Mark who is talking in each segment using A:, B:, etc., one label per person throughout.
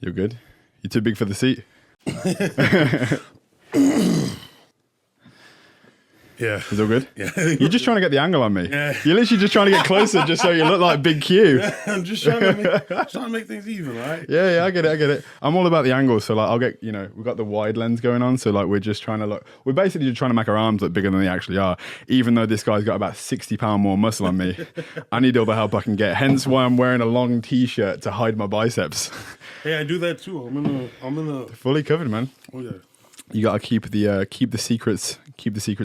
A: You're good? You're too big for the seat?
B: Yeah.
A: Is all good?
B: Yeah.
A: You're just trying to get the angle on me.
B: Yeah.
A: You're literally just trying to get closer just so you look like Big Q.
B: I'm just trying to make things even, right?
A: Yeah, I get it. I'm all about the angles. So like I'll get, we've got the wide lens going on. So like we're just trying to look, we're basically just trying to make our arms look bigger than they actually are. Even though this guy's got about 60 pound more muscle on me, I need all the help I can get. Hence why I'm wearing a long t-shirt to hide my biceps.
B: Hey, I do that too. I'm in the
A: Fully covered, man.
B: Oh yeah.
A: You gotta keep the secrets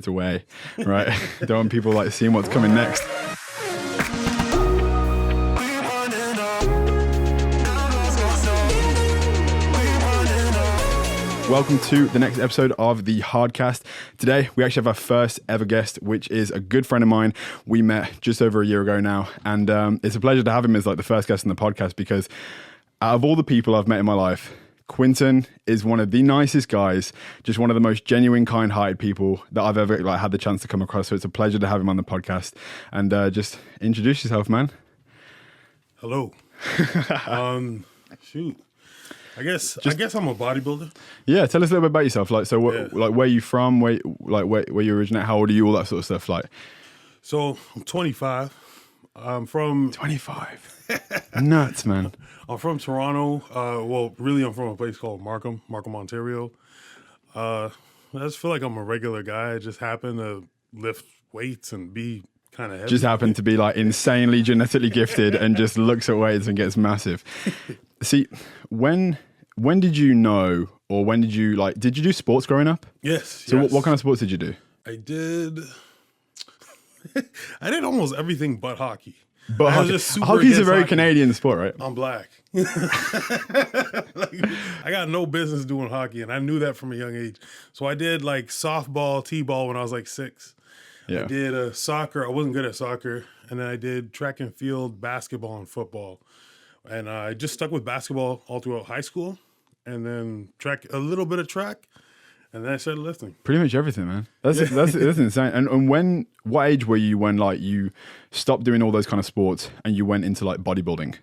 A: away, right? Don't want people like seeing what's coming next. Welcome to the next episode of the Hardcast. Today, we actually have our first ever guest, which is a good friend of mine. We met just over a year ago now, and it's a pleasure to have him as like the first guest on the podcast because out of all the people I've met in my life, Quinton is one of the nicest guys, just one of the most genuine, kind-hearted people that I've ever had the chance to come across. So it's a pleasure to have him on the podcast. And just introduce yourself, man.
B: Hello. Shoot. I guess I'm a bodybuilder.
A: Yeah, tell us a little bit about yourself. Like, so like where you from? Where you originate? How old are you? All that sort of stuff. Like,
B: so I'm 25. I'm from
A: 25. Nuts, man.
B: I'm from Toronto. Well, really, I'm from a place called Markham, Ontario. I just feel like I'm a regular guy. I just happen to lift weights and be kind of heavy.
A: Just happen to be like insanely genetically gifted and just looks at weights and gets massive. See, when did you know, or when did you did you do sports growing up?
B: Yes.
A: So what kind of sports did you do?
B: I did almost everything but hockey.
A: But hockey's a very Canadian sport, right?
B: I'm black. I got no business doing hockey, and I knew that from a young age. So I did like softball, t-ball when I was like 6. Yeah. I did soccer. I wasn't good at soccer. And then I did track and field, basketball, and football. And I just stuck with basketball all throughout high school, and then a little bit of track. And then I started lifting.
A: Pretty much everything, man. That's insane. And what age were you when like you stopped doing all those kind of sports and you went into like bodybuilding?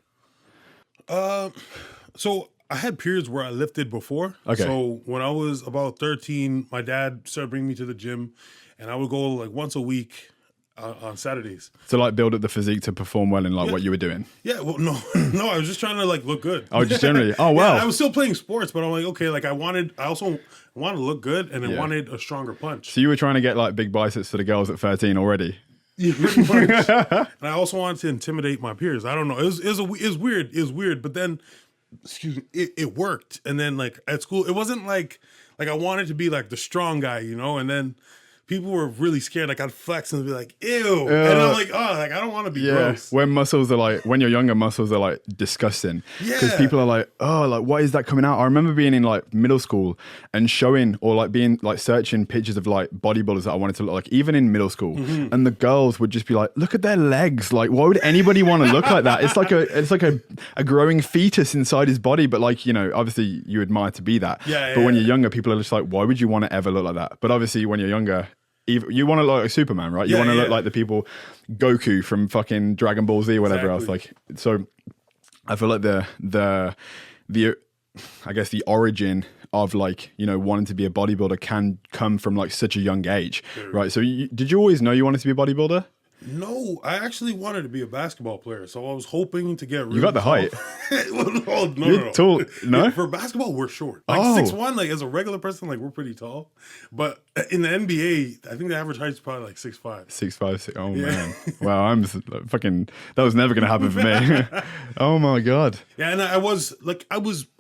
B: So I had periods where I lifted before.
A: Okay.
B: So when I was about 13, my dad started bringing me to the gym, and I would go like once a week on Saturdays.
A: To like build up the physique to perform well in like what you were doing.
B: Yeah. Well, no, I was just trying to like look good.
A: Oh, just generally. Oh, wow.
B: Yeah, I was still playing sports, but I'm like, okay, like I also wanted to look good, and I wanted a stronger punch.
A: So you were trying to get like big biceps for the girls at 13 already?
B: Yeah, pretty much. And I also wanted to intimidate my peers. I don't know. It was weird, but then, excuse me, it worked. And then like at school, it wasn't like I wanted to be like the strong guy, and then people were really scared. Like I'd flex and be like, ew. And I'm like, oh, like I don't want to be gross.
A: When you're younger, muscles are like disgusting. Yeah. Because people are like, oh, like what is that coming out? I remember being in like middle school and showing or like being like searching pictures of like bodybuilders that I wanted to look like, even in middle school. Mm-hmm. And the girls would just be like, look at their legs. Like, why would anybody want to look like that? It's like a growing fetus inside his body. But like, obviously you admire to be that.
B: Yeah.
A: But when you're younger, people are just like, why would you want to ever look like that? But obviously when you're younger, you want to look like Superman, right? You want to look like the people, Goku from fucking Dragon Ball Z or whatever else. Like, so I feel like the I guess the origin of like, wanting to be a bodybuilder can come from like such a young age, right? So did you always know you wanted to be a bodybuilder?
B: No, I actually wanted to be a basketball player, so I was hoping to get really
A: You got the height.
B: No.
A: Tall. No?
B: For basketball, we're short. Like 6'1", like as a regular person, like we're pretty tall. But in the NBA, I think the average height is probably like 6'5".
A: 6'5". Oh man. Wow, I'm fucking, that was never gonna happen for me. Oh my God.
B: Yeah, and I was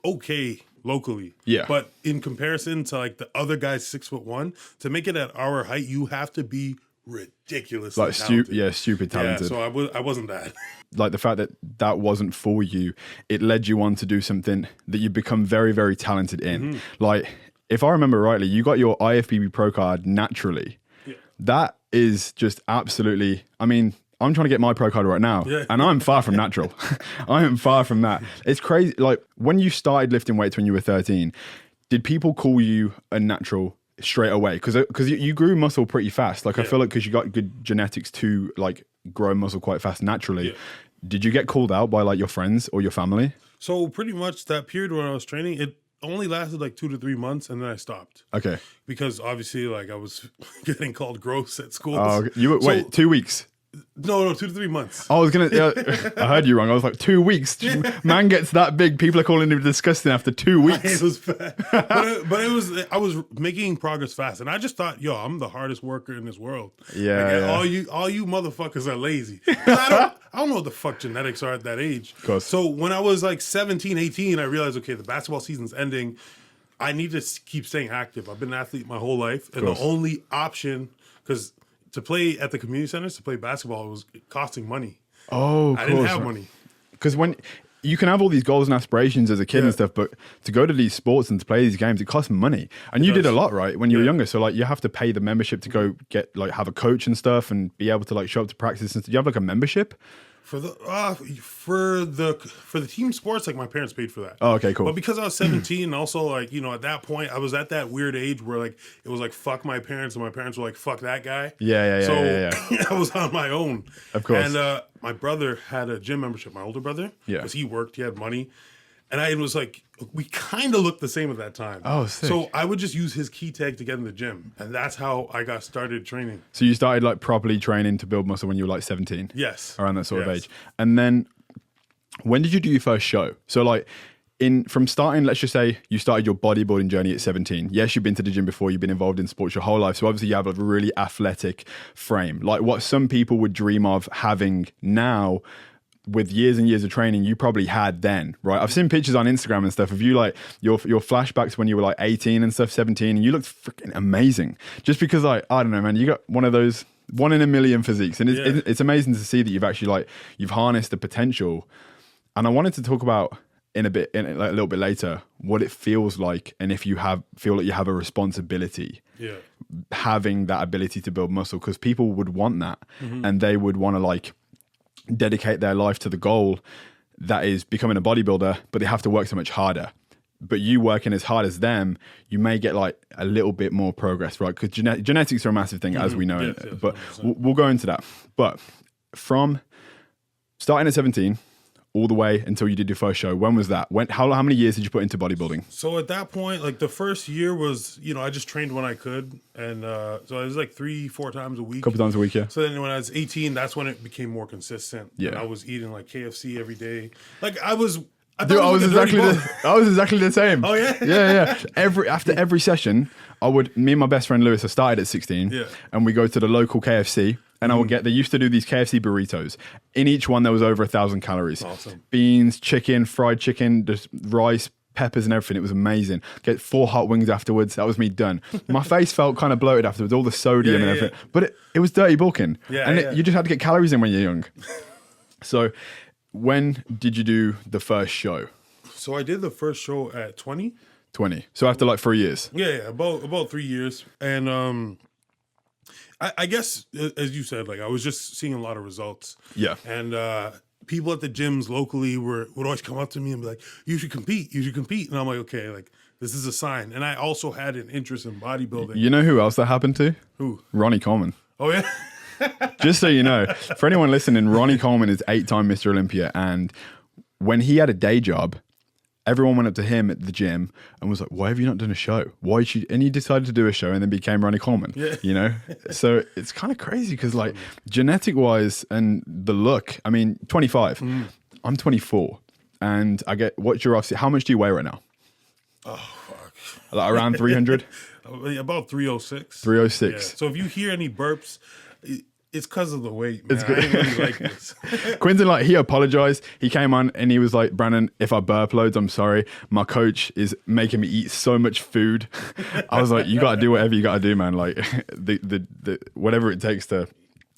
B: okay locally. Yeah. But in comparison to like the other guys 6'1", to make it at our height, you have to be ridiculous, like
A: stupid talented.
B: Yeah, so I wasn't that.
A: Like the fact that wasn't for you, it led you on to do something that you become very, very talented in. Mm-hmm. Like if I remember rightly, you got your Ifbb Pro card naturally. Yeah. That is just absolutely. I mean, I'm trying to get my pro card right now, and I'm far from natural. I am far from that. It's crazy. Like when you started lifting weights when you were 13, did people call you a natural straight away? Because you grew muscle pretty fast. Like I feel like because you got good genetics to like grow muscle quite fast naturally. Yeah. Did you get called out by like your friends or your family?
B: So pretty much that period when I was training, it only lasted like 2 to 3 months, and then I stopped.
A: Okay.
B: Because obviously, like, I was getting called gross at school.
A: Oh, wait, 2 weeks.
B: No, 2 to 3 months.
A: I was gonna. I heard you wrong. I was like 2 weeks. Man gets that big. People are calling him disgusting after 2 weeks.
B: It was bad, but it was. I was making progress fast, and I just thought, yo, I'm the hardest worker in this world.
A: Yeah.
B: All you motherfuckers are lazy. I don't know what the fuck genetics are at that age.
A: Of course.
B: So when I was like 17, 18, I realized, okay, the basketball season's ending. I need to keep staying active. I've been an athlete my whole life, and the only option, because to play at the community centers, to play basketball, was costing money.
A: Oh,
B: I didn't have money.
A: Because when you can have all these goals and aspirations as a kid and stuff, but to go to these sports and to play these games, it costs money. And you did a lot, right, when you were younger. So like you have to pay the membership to go get like have a coach and stuff and be able to like show up to practice and stuff. Do you have like a membership? For
B: the team sports, like my parents paid for that.
A: Oh, okay, cool.
B: But because I was 17, and also like, you know, at that point I was at that weird age where like it was like fuck my parents, and my parents were like fuck that guy.
A: Yeah.
B: I was on my own.
A: Of course.
B: And my brother had a gym membership, my older brother.
A: Yeah.
B: Because he worked, he had money. And I was like, we kind of looked the same at that time.
A: Oh, sick.
B: So I would just use his key tag to get in the gym. And that's how I got started training.
A: So you started like properly training to build muscle when you were like 17?
B: Yes.
A: Around that sort of age. And then when did you do your first show? So like from starting, let's just say you started your bodybuilding journey at 17. Yes, you've been to the gym before, you've been involved in sports your whole life. So obviously you have a really athletic frame. Like what some people would dream of having now with years and years of training, you probably had then, right? I've seen pictures on Instagram and stuff of you like your flashbacks when you were like 18 and stuff, 17, and you looked freaking amazing. Just because like, I don't know, man, you got one of those 1 in a million physiques. And it's amazing to see that you've actually like, you've harnessed the potential. And I wanted to talk about in a little bit later, what it feels like. And if you feel like you have a responsibility, having that ability to build muscle, because people would want that and they would want to like, dedicate their life to the goal that is becoming a bodybuilder, but they have to work so much harder. But you working as hard as them, you may get like a little bit more progress, right? Because genetics are a massive thing, as we know.
B: Yes,
A: but we'll go into that. But from starting at 17 all the way until you did your first show, when was that? How many years did you put into bodybuilding?
B: So at that point, like the first year was, you know, I just trained when I could. And so it was like 3-4 times a week.
A: Couple times a week, yeah.
B: So then when I was 18, that's when it became more consistent.
A: Yeah.
B: And I was eating like KFC every day. Like I was
A: was exactly the same.
B: Oh yeah?
A: Yeah. After every session, me and my best friend Lewis, I started at 16 and we go to the local KFC. And I would they used to do these KFC burritos. In each one, there was over 1,000 calories.
B: Awesome.
A: Beans, chicken, fried chicken, just rice, peppers and everything. It was amazing. Get 4 hot wings afterwards. That was me done. My face felt kind of bloated afterwards, all the sodium and everything. Yeah. But it was dirty bulking. You just had to get calories in when you're young. So when did you do the first show?
B: So I did the first show at 20.
A: 20. So after like 3 years?
B: Yeah, about 3 years. And I guess, as you said, like I was just seeing a lot of results.
A: Yeah.
B: And people at the gyms locally would always come up to me and be like, you should compete. And I'm like, okay, like this is a sign. And I also had an interest in bodybuilding.
A: You know who else that happened to?
B: Who?
A: Ronnie Coleman.
B: Oh, yeah?
A: Just so you know, for anyone listening, Ronnie Coleman is 8-time Mr. Olympia. And when he had a day job, everyone went up to him at the gym and was like, why have you not done a show? And he decided to do a show and then became Ronnie Coleman, you know? So it's kind of crazy because like genetic wise and the look, I mean, 25, I'm 24 and I get, how much do you weigh right now?
B: Oh, fuck.
A: Like around 300?
B: About 306.
A: 306.
B: Yeah. So if you hear any burps, it's because of the weight, man. It's good. I ain't really like this.
A: Quinton, like, he apologized. He came on and he was like, Brandon, if I burp loads, I'm sorry. My coach is making me eat so much food. I was like, you got to do whatever you got to do, man. Like, the whatever it takes to...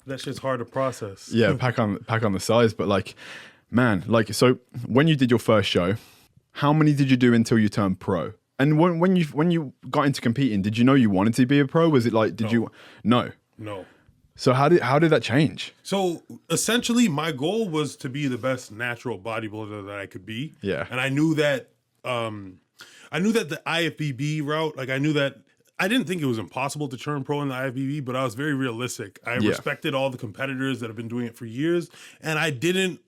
B: That shit's hard to process.
A: Yeah, pack on the size. But like, man, like, so when you did your first show, how many did you do until you turned pro? And when you got into competing, did you know you wanted to be a pro? Was it like, No. So how did that change?
B: So essentially, my goal was to be the best natural bodybuilder that I could be.
A: Yeah,
B: and I knew that the Ifbb route, like I knew that I didn't think it was impossible to turn pro in the Ifbb, but I was very realistic. I respected all the competitors that have been doing it for years, and I didn't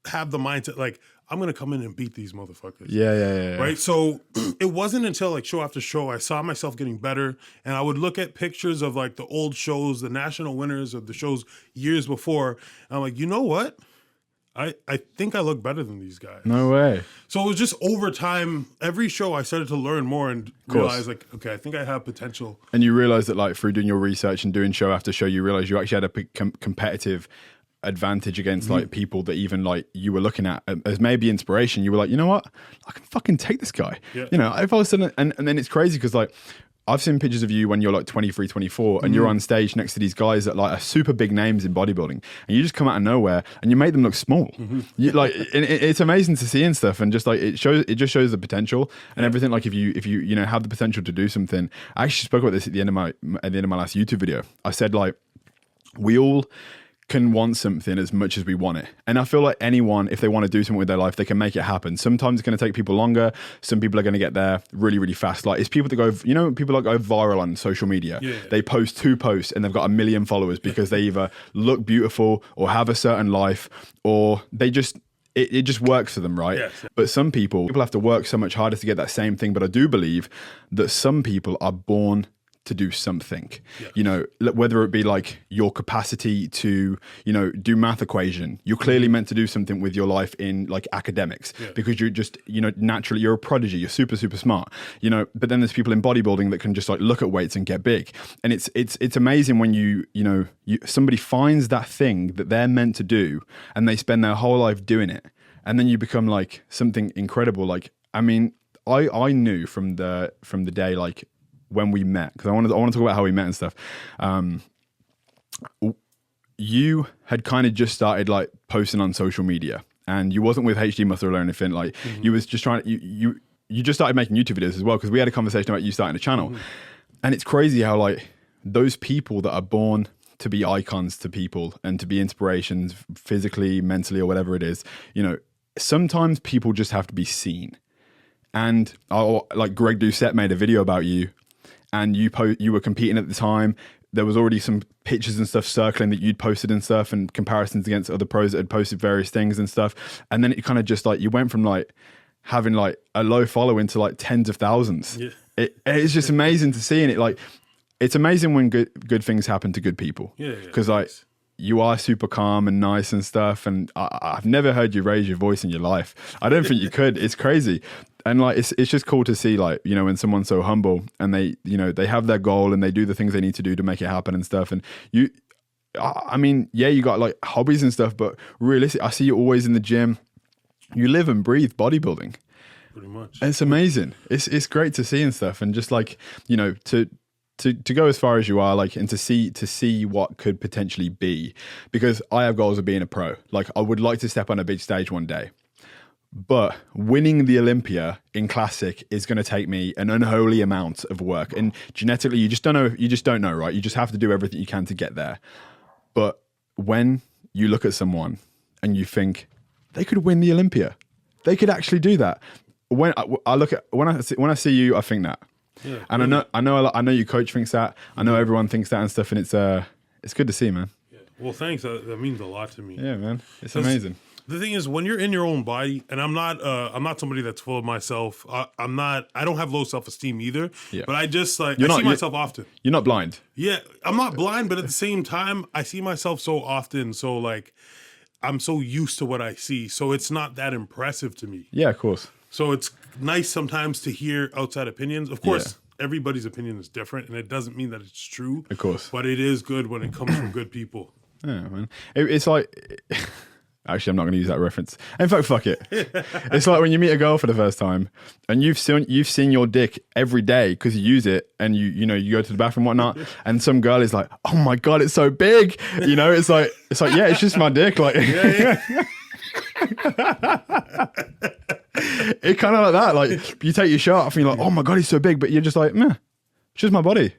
B: have the mindset like I'm going to come in and beat these motherfuckers.
A: Yeah.
B: Right? So it wasn't until like show after show, I saw myself getting better. And I would look at pictures of like the old shows, the national winners of the shows years before. And I'm like, you know what? I think I look better than these guys.
A: No way.
B: So it was just over time, every show I started to learn more and realize like, okay, I think I have potential.
A: And you realize that like through doing your research and doing show after show, you realize you actually had a competitive advantage against like people that even like you were looking at as maybe inspiration. You were like, you know what, I can fucking take this guy. You know, if I was suddenly, and then it's crazy because like I've seen pictures of you when you're like 23, 24 and you're on stage next to these guys that like are super big names in bodybuilding, and you just come out of nowhere and you make them look small. You, like it's amazing to see and stuff, and just like it just shows the potential and everything. Like if you know have the potential to do something. I actually spoke about this at the end of my last YouTube video. I said like we all can want something as much as we want it. And I feel like anyone, if they want to do something with their life, they can make it happen. Sometimes it's going to take people longer. Some people are going to get there really, really fast. Like it's people that go, you know, people that go viral on social media. They post 2 posts and they've got 1 million followers because they either look beautiful or have a certain life, or they just, it just works for them, right? But some people have to work so much harder to get that same thing. But I do believe that some people are born to do something, you know, whether it be like your capacity to, you know, do math equation. You're clearly meant to do something with your life in like academics because you're just, you know, naturally you're a prodigy. You're super, super smart, you know, but then there's people in bodybuilding that can just like look at weights and get big. And it's amazing when you know, somebody finds that thing that they're meant to do and they spend their whole life doing it. And then you become like something incredible. Like, I mean, I knew from the day, like, when we met, because I want to talk about how we met and stuff. You had kind of just started like posting on social media, and you wasn't with HD Muscle or anything. Like you was just trying to, you just started making YouTube videos as well, because we had a conversation about you starting a channel. And it's crazy how like those people that are born to be icons to people and to be inspirations physically, mentally, or whatever it is, you know, sometimes people just have to be seen. And like Greg Doucette made a video about you, and you were competing at the time. There was already some pictures and stuff circling that you'd posted and stuff, and comparisons against other pros that had posted various things and stuff. And then it kind of just like, you went from like having like a low following to like tens of thousands. It's just amazing to see. And it like, it's amazing when good things happen to good people. Because like you are super calm and nice and stuff. And I've never heard you raise your voice in your life. I don't think you could. It's crazy. And like, it's just cool to see, like, you know, when someone's so humble and they, you know, they have their goal and they do the things they need to do to make it happen and stuff. And you, I mean, yeah, you got like hobbies and stuff, but realistically, I see you always in the gym. You live and breathe bodybuilding.
B: Pretty much.
A: It's amazing. It's great to see and stuff. And just like, you know, to go as far as you are, like, and to see what could potentially be, because I have goals of being a pro. Like, I would like to step on a big stage one day. But winning the Olympia in Classic is going to take me an unholy amount of work. And genetically, you just don't know, right? You just have to do everything you can to get there. But when you look at someone and you think they could win the Olympia, they could actually do that. When I see you, I think that.
B: Yeah,
A: and I know your coach thinks that. I know everyone thinks that and stuff. And it's good to see, man.
B: Yeah. Well, thanks. That means a lot to me.
A: Yeah, man. It's amazing.
B: The thing is, when you're in your own body, and I'm not somebody that's full of myself. I don't have low self-esteem either. Yeah. But I just like, I see myself often.
A: You're not blind.
B: Yeah, I'm not blind, but at the same time, I see myself so often. So like, I'm so used to what I see. So it's not that impressive to me.
A: Yeah, of course.
B: So it's nice sometimes to hear outside opinions. Of course, everybody's opinion is different, and it doesn't mean that it's true. Of course. But it is good when it comes from good people.
A: Yeah, man. It's like... Actually, I'm not going to use that reference. In fact, fuck it. It's like when you meet a girl for the first time and you've seen your dick every day because you use it, and you go to the bathroom and whatnot, and some girl is like, "Oh my god, it's so big!" You know, it's like yeah, it's just my dick. Like, it kind of like that. Like, you take your shirt off and you're like, "Oh my god, he's so big," but you're just like, "Meh, it's just my body."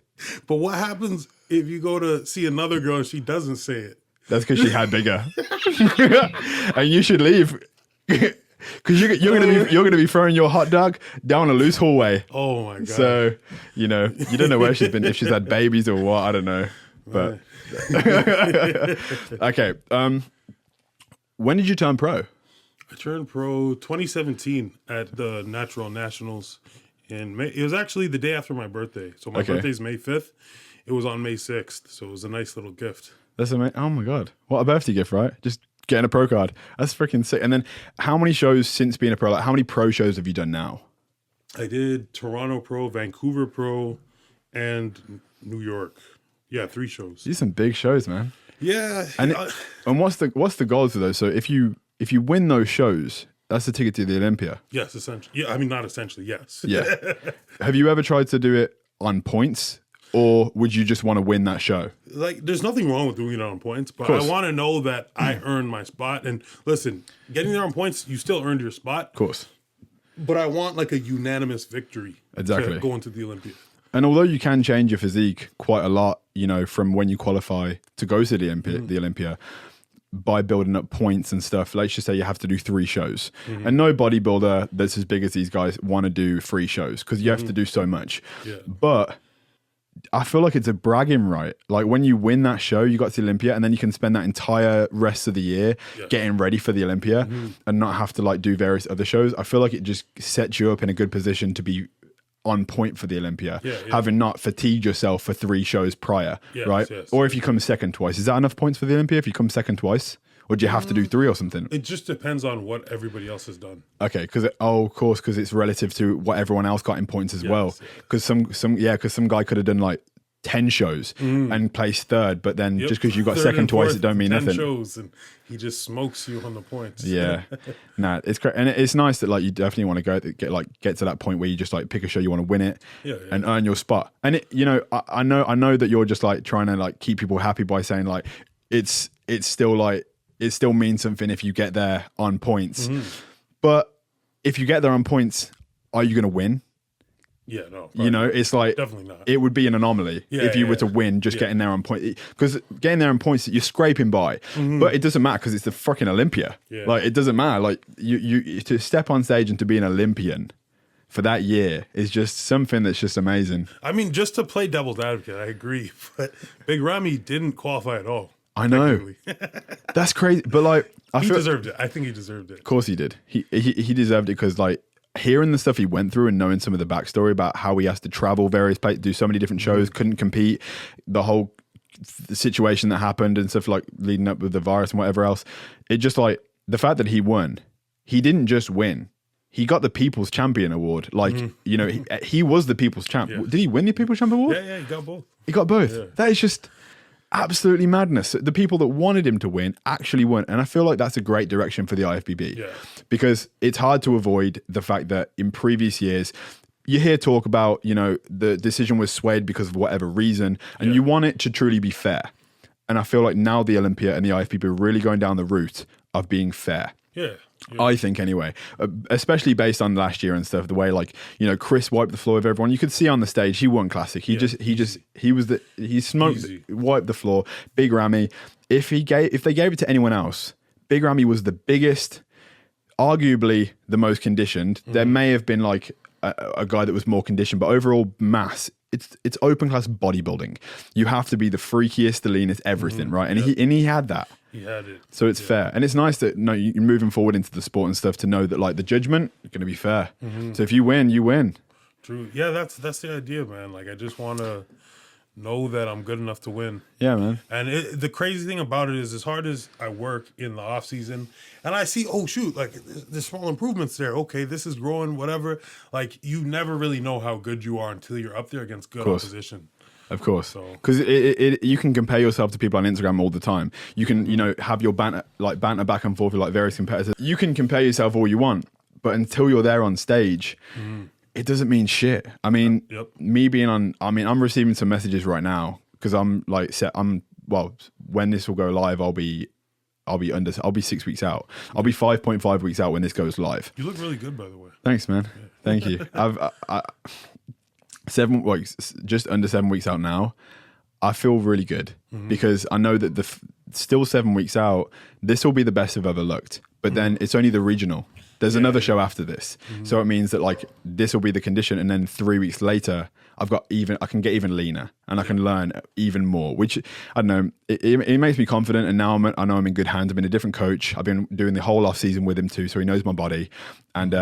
B: But what happens if you go to see another girl and she doesn't say it?
A: That's because she had bigger, and you should leave because you're gonna be throwing your hot dog down a loose hallway.
B: Oh my god!
A: So you don't know where she's been, if she's had babies or what. I don't know, but okay. When did you turn pro?
B: I I turned pro 2017 at the Natural Nationals in May. It was actually the day after my birthday. So my birthday's May 5th. It was on May 6th. So it was a nice little gift.
A: That's amazing. Oh my God. What a birthday gift, right? Just getting a pro card. That's freaking sick. And then how many shows since being a pro, like how many pro shows have you done now?
B: I did Toronto Pro, Vancouver Pro, and New York. Yeah, 3 shows.
A: These are some big shows, man.
B: Yeah.
A: And what's the goal to those? So if you win those shows, that's the ticket to the Olympia.
B: Yes, essentially. Yeah, I mean, not essentially, yes.
A: Yeah. Have you ever tried to do it on points, or would you just want to win that show?
B: Like, there's nothing wrong with doing it on points, but I want to know that I earned my spot. And listen, getting there on points, you still earned your spot.
A: Of course.
B: But I want like a unanimous victory to go into the Olympia.
A: And although you can change your physique quite a lot, you know, from when you qualify to go to the Olympia, by building up points and stuff, let's just say you have to do 3 shows. And no bodybuilder that's as big as these guys want to do 3 shows because you have to do so much. Yeah. But I feel like it's a bragging right. Like when you win that show, you got to the Olympia, and then you can spend that entire rest of the year getting ready for the Olympia and not have to like do various other shows. I feel like it just sets you up in a good position to be on point for the Olympia, having not fatigued yourself for 3 shows prior, right? Yes. Or if you come second twice, is that enough points for the Olympia if you come second twice? Or do you have to do 3 or something?
B: It just depends on what everybody else has done.
A: Okay, because of course, because it's relative to what everyone else got in points as well. Because some guy could have done like 10 shows and placed 3rd, but then just because you got second twice, it don't mean 10 nothing.
B: Shows and he just smokes you on the points.
A: Yeah, nah, it's great, and it's nice that like you definitely want to get to that point where you just like pick a show, you want to win it, and earn your spot. And it, you know, I know that you're just like trying to like keep people happy by saying like it's still like it still means something if you get there on points, but if you get there on points, are you going to win?
B: Yeah, no.
A: You know, it's like
B: definitely not.
A: It would be an anomaly if you were to win just getting there on point, because getting there on points you're scraping by, but it doesn't matter because it's the fucking Olympia. Yeah. Like it doesn't matter. Like you to step on stage and to be an Olympian for that year is just something that's just amazing.
B: I mean, just to play devil's advocate, I agree, but Big Ramy didn't qualify at all.
A: I know. That's crazy, but like
B: he deserved it. I think he deserved it.
A: Of course he did. He deserved it because like hearing the stuff he went through and knowing some of the backstory about how he has to travel various places, do so many different shows, couldn't compete, the whole situation that happened and stuff like leading up with the virus and whatever else. It just like the fact that he won, he didn't just win. He got the People's Champion Award. Like, you know, he was the People's Champ. Yes. Did he win the People's Champion Award?
B: Yeah, he got both.
A: He got both. Yeah. That is just absolutely madness. The people that wanted him to win actually won. And I feel like that's a great direction for the IFBB. Yeah. Because it's hard to avoid the fact that in previous years, you hear talk about, you know, the decision was swayed because of whatever reason, and you want it to truly be fair. And I feel like now the Olympia and the IFBB are really going down the route of being fair. Yeah. I think anyway, especially based on last year and stuff, the way like, you know, Chris wiped the floor with everyone. You could see on the stage, he won classic. He smoked, wiped the floor. Big Ramy. If they gave it to anyone else, Big Ramy was the biggest, arguably the most conditioned. There may have been like a guy that was more conditioned, but overall mass, it's open class bodybuilding. You have to be the freakiest, the leanest, everything, right? And he had that.
B: He had it.
A: So it's fair. And it's nice that you're moving forward into the sport and stuff to know that like the judgment is going to be fair. So if you win, you win.
B: True. Yeah, that's the idea, man. Like I just want to know that I'm good enough to win.
A: Yeah, man.
B: And the crazy thing about it is as hard as I work in the off season and I see, oh shoot, like there's small improvements there. Okay, this is growing, whatever. Like you never really know how good you are until you're up there against good opposition.
A: Of course, because you can compare yourself to people on Instagram all the time. You can, you know, have your banter back and forth with like various competitors. You can compare yourself all you want, but until you're there on stage, it doesn't mean shit. I mean, me being on, I mean, I'm receiving some messages right now because I'm like, when this will go live, I'll be 6 weeks out. I'll be 5.5 weeks out when this goes live.
B: You look really good, by the way.
A: Thanks, man. Yeah. Thank you. I 7 weeks, just under 7 weeks out now. I feel really good because I know that still 7 weeks out, this will be the best I've ever looked. But then it's only the regional. There's another show after this. So it means that like this will be the condition, and then 3 weeks later I can get even leaner, and I can learn even more, which I don't know, it makes me confident. And now I know I'm in good hands. I've been a different coach. I've been doing the whole off season with him too, so he knows my body. And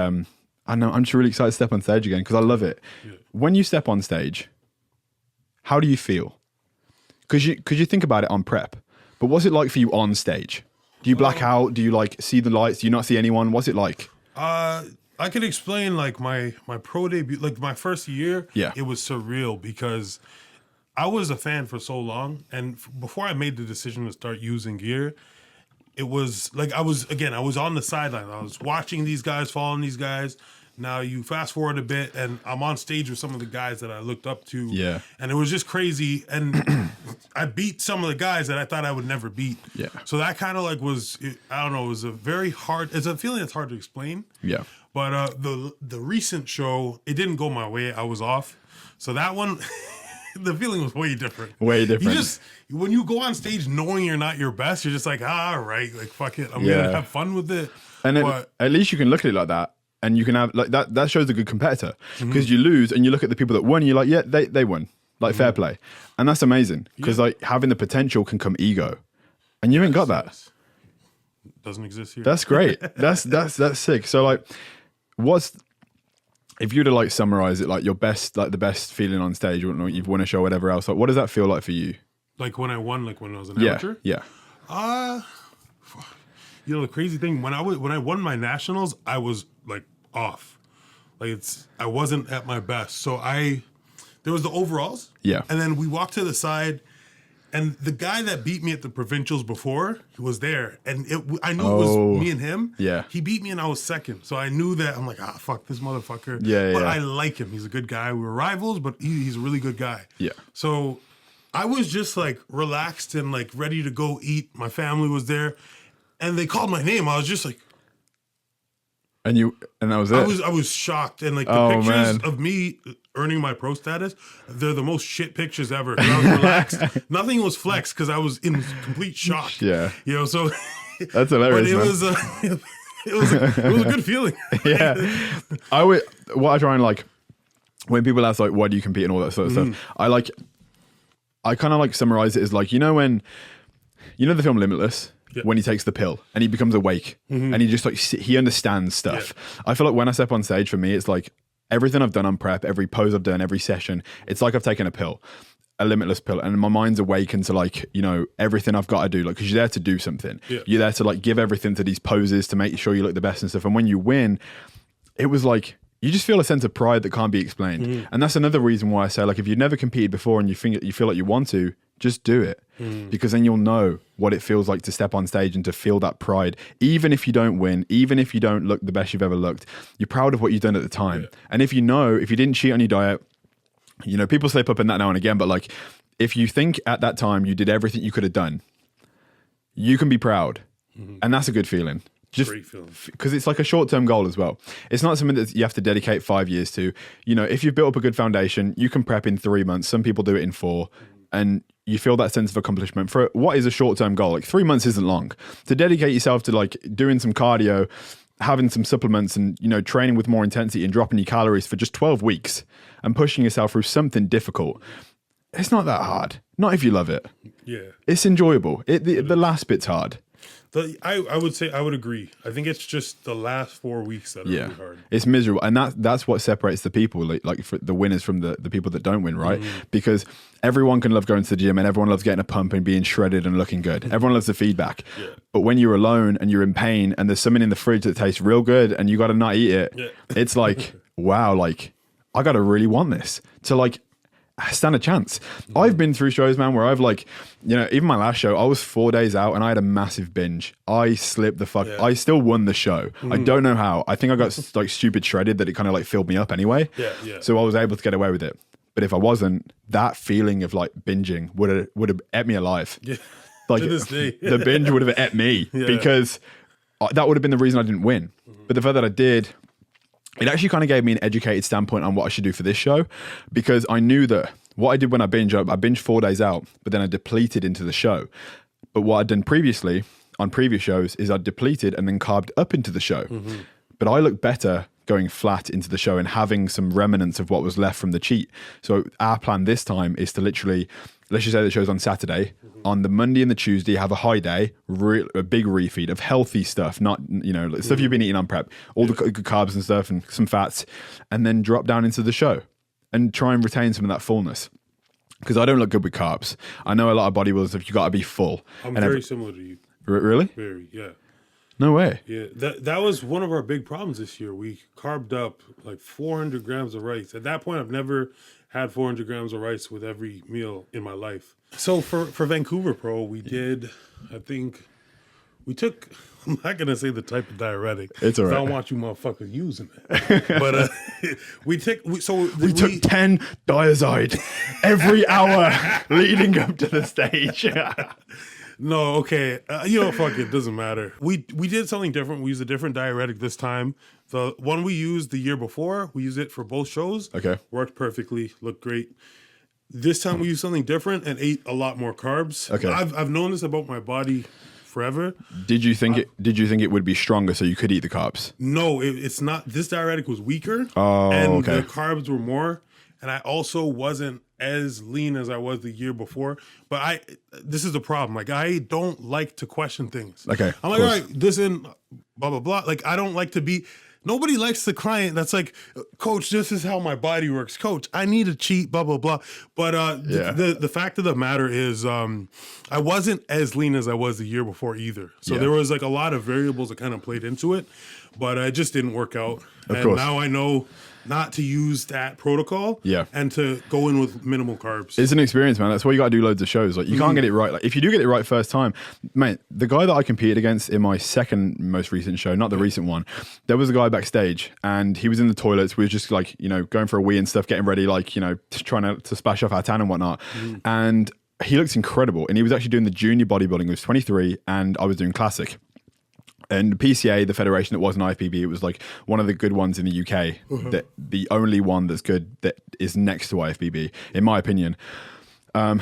A: I know I'm just really excited to step on stage again because I love it. When you step on stage, how do you feel? Because you think about it on prep, but what's it like for you on stage? Do you black out? Do you like see the lights? Do you not see anyone? What's it like?
B: I could explain like my pro debut, like my first year.
A: Yeah.
B: It was surreal because I was a fan for so long, and before I made the decision to start using gear, it was like I was on the sideline. I was watching these guys, following these guys. Now you fast forward a bit, and I'm on stage with some of the guys that I looked up to.
A: Yeah.
B: And it was just crazy. And I beat some of the guys that I thought I would never beat.
A: Yeah.
B: So that kind of like I don't know, it was it's a feeling that's hard to explain.
A: Yeah.
B: But the recent show, it didn't go my way. I was off. So that one, the feeling was way different.
A: Way different.
B: When you go on stage knowing you're not your best, you're just like, all right, like fuck it. I'm gonna have fun with it.
A: And at least you can look at it like that. And you can have like that shows a good competitor because you lose and you look at the people that won and you're like, yeah, they won, like fair play. And that's amazing because like having the potential can come ego, and you ain't got that.
B: Doesn't exist here.
A: That's great. That's sick. So like, if you were to like summarize it, like your best, like the best feeling on stage, you've won a show, whatever else, like what does that feel like for you?
B: Like when I won, like when I was an amateur?
A: Yeah.
B: You know, the crazy thing, when I won my nationals, I was like off. Like I wasn't at my best. So there was the overalls.
A: Yeah.
B: And then we walked to the side, and the guy that beat me at the provincials before was there. And I knew it was me and him.
A: Yeah.
B: He beat me and I was second. So I knew that. I'm like, fuck this motherfucker.
A: But
B: I like him. He's a good guy. We were rivals, but he's a really good guy.
A: Yeah.
B: So I was just like relaxed and like ready to go eat. My family was there. And they called my name. I was just like,
A: and that was it.
B: I was shocked. And like the pictures of me earning my pro status, they're the most shit pictures ever. I was relaxed. Nothing was flexed because I was in complete shock.
A: Yeah.
B: You know, so
A: that's hilarious.
B: But it was a good feeling.
A: Yeah. What I try and like when people ask like why do you compete and all that sort of stuff, I kind of like summarize it as like, when the film Limitless. Yep. When he takes the pill and he becomes awake and he just like he understands stuff. Yeah. I feel like when I step on stage, for me, it's like everything I've done on prep, every pose I've done, every session, it's like I've taken a limitless pill, and my mind's awakened to like, everything I've got to do, like, because you're there to do something. Yeah. You're there to like give everything to these poses to make sure you look the best and stuff. And when you win, it was like, you just feel a sense of pride that can't be explained. And that's another reason why I say, like, if you've never competed before and you feel like you want to, just do it. Because then you'll know what it feels like to step on stage and to feel that pride. Even if you don't win, even if you don't look the best you've ever looked, you're proud of what you've done at the time. Yeah. And if you didn't cheat on your diet, people slip up in that now and again, but like, if you think at that time you did everything you could have done, you can be proud. And that's a good feeling. Just because it's like a short-term goal as well. It's not something that you have to dedicate 5 years to. If you've built up a good foundation, you can prep in 3 months. Some people do it in 4, and you feel that sense of accomplishment for what is a short-term goal. Like 3 months isn't long to dedicate yourself to like doing some cardio, having some supplements, and training with more intensity and dropping your calories for just 12 weeks and pushing yourself through something difficult. It's not that hard. Not if you love it.
B: Yeah,
A: it's enjoyable. The last bit's hard.
B: I would say I would agree. I think it's just the last 4 weeks that are really hard.
A: It's miserable, and that's what separates the people, like for the winners from the people that don't win, right? Because everyone can love going to the gym, and everyone loves getting a pump and being shredded and looking good. Everyone loves the feedback. Yeah. But when you're alone and you're in pain, and there's something in the fridge that tastes real good, and you got to not eat it, it's like, wow, like I got to really want this to like stand a chance. I've been through shows, man, where I've like, even my last show, I was 4 days out and I had a massive binge. I slipped the fuck. I still won the show. I don't know how. I think I got like stupid shredded that it kind of like filled me up anyway. So I was able to get away with it. But if I wasn't, that feeling of like binging would have ate me alive. Yeah. Like
B: to this day.
A: The binge would have ate me because that would have been the reason I didn't win. But the fact that I did, it actually kind of gave me an educated standpoint on what I should do for this show, because I knew that what I did when I binged 4 days out, but then I depleted into the show. But what I'd done previously on previous shows is I depleted and then carved up into the show. But I look better going flat into the show and having some remnants of what was left from the cheat. So our plan this time is to literally, let's just say the show's on Saturday. On the Monday and the Tuesday, have a high day, a big refeed of healthy stuff, not, stuff you've been eating on prep, all the good carbs and stuff and some fats, and then drop down into the show and try and retain some of that fullness. Because I don't look good with carbs. I know a lot of bodybuilders, if you got to be full.
B: I'm very similar to you.
A: Really?
B: Very, yeah.
A: No way.
B: Yeah, that was one of our big problems this year. We carbed up like 400 grams of rice. At that point, I've never had 400 grams of rice with every meal in my life. So for Vancouver Pro, we did, I think, we took, I'm not going to say the type of diuretic.
A: It's all right.
B: I don't want you motherfuckers using it. But we took 10
A: Diazide every hour leading up to the stage.
B: No, okay. Fuck it. Doesn't matter. We did something different. We used a different diuretic this time. The one we used the year before, we used it for both shows.
A: Okay.
B: Worked perfectly. Looked great. This time we used something different and ate a lot more carbs.
A: Okay.
B: I've known this about my body forever.
A: Did you think it would be stronger so you could eat the carbs?
B: No, it's not. This diuretic was weaker.
A: Oh,
B: and
A: okay.
B: the carbs were more. And I also wasn't as lean as I was the year before. But this is the problem. Like, I don't like to question things.
A: Okay.
B: I'm like, all right, this and blah, blah, blah. Like, I don't like to be, nobody likes the client that's like, coach, this is how my body works. Coach, I need to cheat, blah, blah, blah. But the fact of the matter is I wasn't as lean as I was the year before either. So there was like a lot of variables that kind of played into it. But it just didn't work out.
A: Of course.
B: Now I know not to use that protocol and to go in with minimal carbs.
A: It's an experience, man. That's why you got to do loads of shows. Like, you can't get it right. Like, if you do get it right first time, mate, the guy that I competed against in my second most recent show, not the recent one, there was a guy backstage and he was in the toilets. We were just like, going for a wee and stuff, getting ready, like, trying to splash off our tan and whatnot. And he looks incredible. And he was actually doing the junior bodybuilding. He was 23 and I was doing classic. And PCA, the federation that wasn't Ifbb, it was like one of the good ones in the UK, that the only one that's good that is next to Ifbb, in my opinion. The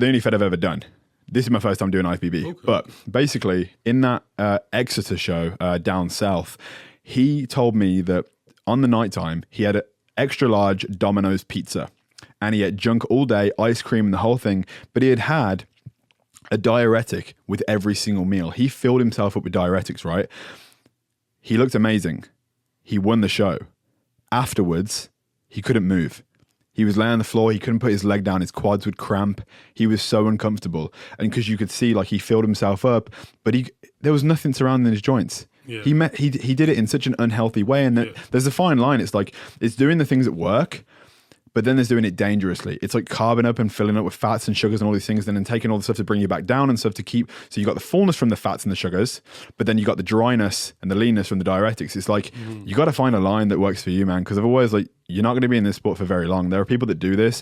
A: only fed I've ever done. This is my first time doing Ifbb. Okay. But basically, in that Exeter show down south, he told me that on the nighttime, he had an extra large Domino's pizza. And he ate junk all day, ice cream and the whole thing. But he had a diuretic with every single meal. He filled himself up with diuretics, right? He looked amazing. He won the show. Afterwards, he couldn't move. He was laying on the floor. He couldn't put his leg down. His quads would cramp. He was so uncomfortable. And because you could see, like, he filled himself up, but there was nothing surrounding his joints. Yeah. He did it in such an unhealthy way. And there's a fine line. It's like, it's doing the things that work, but then there's doing it dangerously. It's like carbing up and filling up with fats and sugars and all these things, and then taking all the stuff to bring you back down and stuff to keep. So you got the fullness from the fats and the sugars, but then you got the dryness and the leanness from the diuretics. It's like, you got to find a line that works for you, man. Because otherwise, like, you're not going to be in this sport for very long. There are people that do this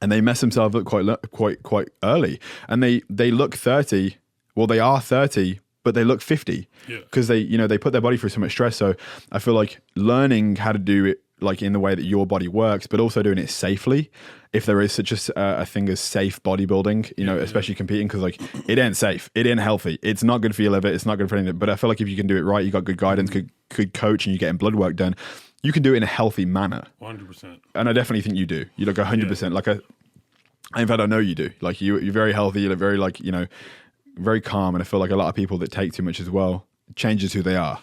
A: and they mess themselves up quite early. And they look 30. Well, they are 30, but they look 50 because they put their body through so much stress. So I feel like learning how to do it, like, in the way that your body works, but also doing it safely. If there is such a thing as safe bodybuilding, especially competing, because like, it ain't safe, it ain't healthy, it's not good for your liver, it's not good for anything. But I feel like if you can do it right, you got good guidance, good coach, and you're getting blood work done, you can do it in a healthy manner.
B: 100%. And
A: I definitely think you do. You look 100%. Like, in fact, I know you do. Like, you're very healthy. You look very, like, very calm. And I feel like a lot of people that take too much as well changes who they are.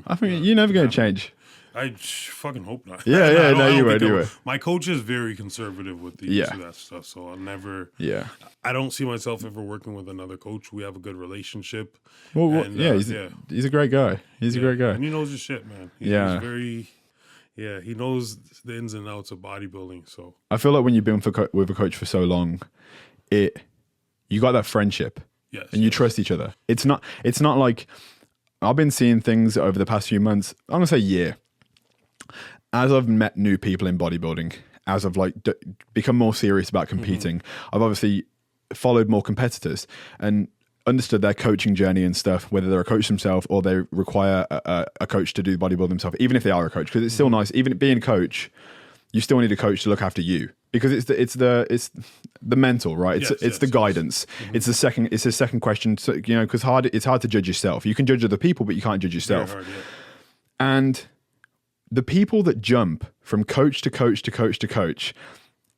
A: I think you're never going to change.
B: I fucking hope not.
A: Yeah, no, you would.
B: My coach is very conservative with the use of that stuff, so I'll never. Yeah. I don't see myself ever working with another coach. We have a good relationship.
A: Well, he's a great guy. He's a great guy,
B: and he knows his shit, man. He's very. Yeah, he knows the ins and outs of bodybuilding. So
A: I feel like when you've been with a coach for so long, you got that friendship, and you trust each other. It's not like, I've been seeing things over the past few months. I'm gonna say year. As I've met new people in bodybuilding, as I've become more serious about competing, I've obviously followed more competitors and understood their coaching journey and stuff, whether they're a coach themselves or they require a coach to do bodybuilding themselves, even if they are a coach, because it's still nice. Even being a coach, you still need a coach to look after you, because it's the mental, right? It's the guidance. It's the second question, so, because it's hard to judge yourself. You can judge other people, but you can't judge yourself. Very hard, And the people that jump from coach to coach to coach to coach,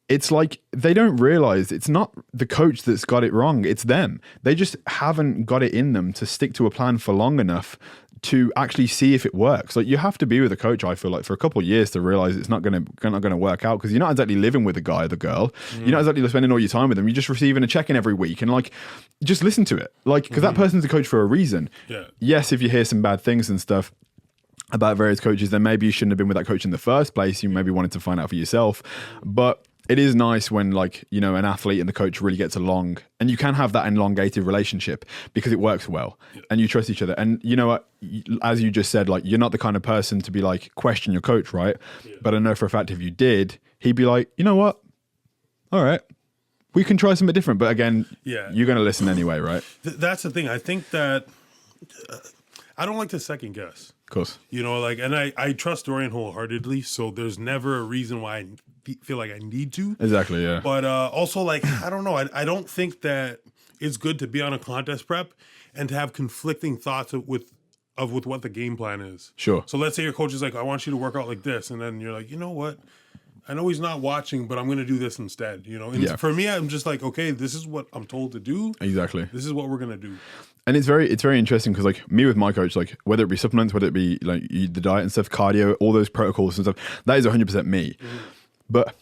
A: it's like they don't realize it's not the coach that's got it wrong. It's them. They just haven't got it in them to stick to a plan for long enough to actually see if it works. Like, you have to be with a coach, I feel like, for a couple of years to realize it's not going to work out, because you're not exactly living with the guy or the girl. You're not exactly spending all your time with them. You're just receiving a check-in every week, and like, just listen to it. Like, because that person's a coach for a reason.
B: Yeah.
A: Yes, if you hear some bad things and stuff about various coaches, then maybe you shouldn't have been with that coach in the first place. You maybe wanted to find out for yourself. But it is nice when, like, you know, an athlete and the coach really gets along, and you can have that elongated relationship because it works well and you trust each other. And you know what, as you just said, like, you're not the kind of person to be like, question your coach, right? But I know for a fact if you did, he'd be like, you know what? All right, we can try something different. But again, you're going to listen anyway, right?
B: That's the thing. I think that I don't like to second guess.
A: Of course.
B: You know, like, and I trust Dorian wholeheartedly, so there's never a reason why I feel like I need to.
A: Exactly, yeah.
B: But also, like, I don't know. I don't think that it's good to be on a contest prep and to have conflicting thoughts with what the game plan is.
A: Sure.
B: So let's say your coach is like, I want you to work out like this. And then you're like, you know what? I know he's not watching, but I'm going to do this instead. You know, and for me, I'm just like, okay, this is what I'm told to do.
A: Exactly.
B: This is what we're going to do.
A: And it's very interesting because, like, me with my coach, like, whether it be supplements, whether it be like the diet and stuff, cardio, all those protocols and stuff, that is 100% me. But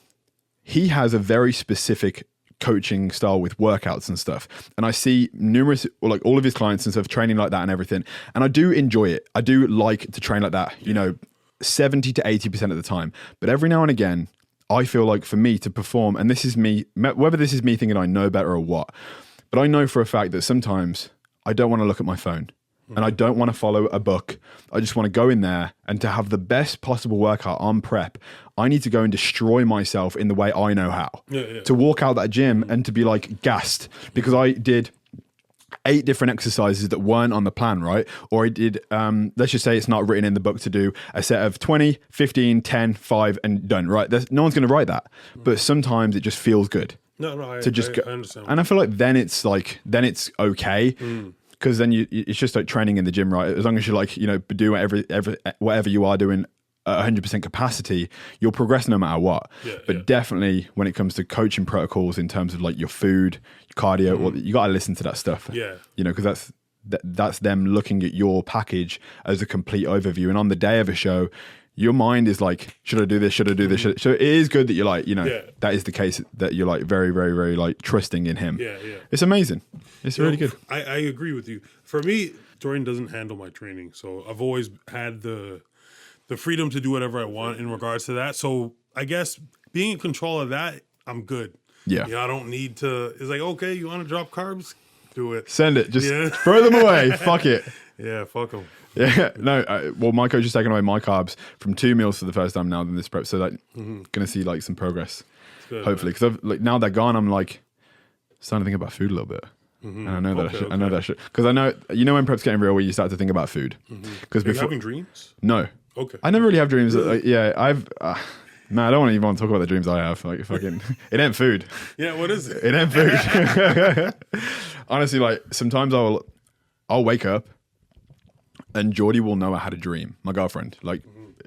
A: he has a very specific coaching style with workouts and stuff. And I see numerous, or like all of his clients and stuff, training like that and everything. And I do enjoy it. I do like to train like that, you know, 70 to 80% of the time. But every now and again, I feel like for me to perform, and this is me, whether this is me thinking I know better or what, but I know for a fact that sometimes I don't want to look at my phone and I don't want to follow a book. I just want to go in there, and to have the best possible workout on prep, I need to go and destroy myself in the way I know how. To walk out that gym and to be like gassed because I did 8 different exercises that weren't on the plan, right? Or I did, let's just say it's not written in the book to do a set of 20, 15, 10, 5 and done, right? No one's going to write that. But sometimes it just feels good.
B: No, I understand.
A: And I feel like then it's okay. Because then it's just like training in the gym, right? As long as you, like, you know, do whatever you are doing at 100% capacity, you'll progress no matter what. But definitely when it comes to coaching protocols in terms of like your food, your cardio, you got to listen to that stuff. You know, because that's them looking at your package as a complete overview. And on the day of a show, your mind is like, should I do this? Should I do this? So it is good that you're like, you know, that is the case, that you're like very, very, very like trusting in him. It's amazing. It's really good.
B: I agree with you. For me, Dorian doesn't handle my training. So I've always had the freedom to do whatever I want in regards to that. So I guess being in control of that, I'm good. You know, I don't need to, it's like, okay, you want to drop carbs? Do it.
A: Send it. Just throw them away. Fuck it.
B: Fuck them.
A: Well, my coach has taken away my carbs from 2 meals for the first time now in this prep, so like gonna see like some progress, good, hopefully. Because like now they're gone, I'm like starting to think about food a little bit, and I know that I know that shit, because I know, you know, when prep's getting real, where you start to think about food. Because before,
B: having dreams?
A: No.
B: Okay.
A: I never really have dreams. I've. Man, I don't want to even talk about the dreams I have. Like, fucking, it ain't food.
B: What is it?
A: It ain't food. Honestly, like sometimes I'll wake up, and Geordie will know I had a dream. My girlfriend. Like,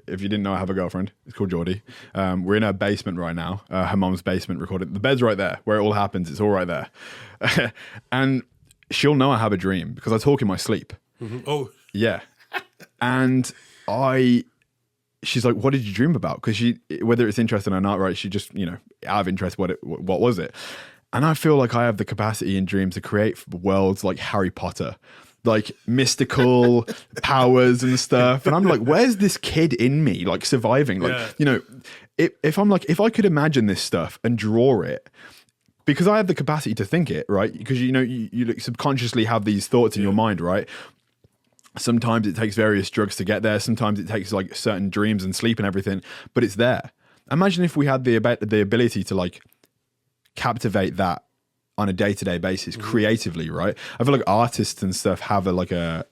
A: if you didn't know I have a girlfriend, it's called Geordie. We're in her basement right now, her mom's basement, recorded. The bed's right there, where it all happens. It's all right there. And she'll know I have a dream because I talk in my sleep.
B: Oh.
A: Yeah. And she's like, what did you dream about? Because she, whether it's interesting or not, right, she just, you know, out of interest, what was it? And I feel like I have the capacity in dreams to create worlds like Harry Potter, like mystical powers and stuff. And I'm like, where's this kid in me, like surviving? Like, you know, if I'm like, if I could imagine this stuff and draw it, because I have the capacity to think it, right? Because, you know, you like subconsciously have these thoughts in your mind, right? Sometimes it takes various drugs to get there. Sometimes it takes like certain dreams and sleep and everything, but it's there. Imagine if we had the ability to like captivate that on a day-to-day basis creatively, right? I feel like artists and stuff have like a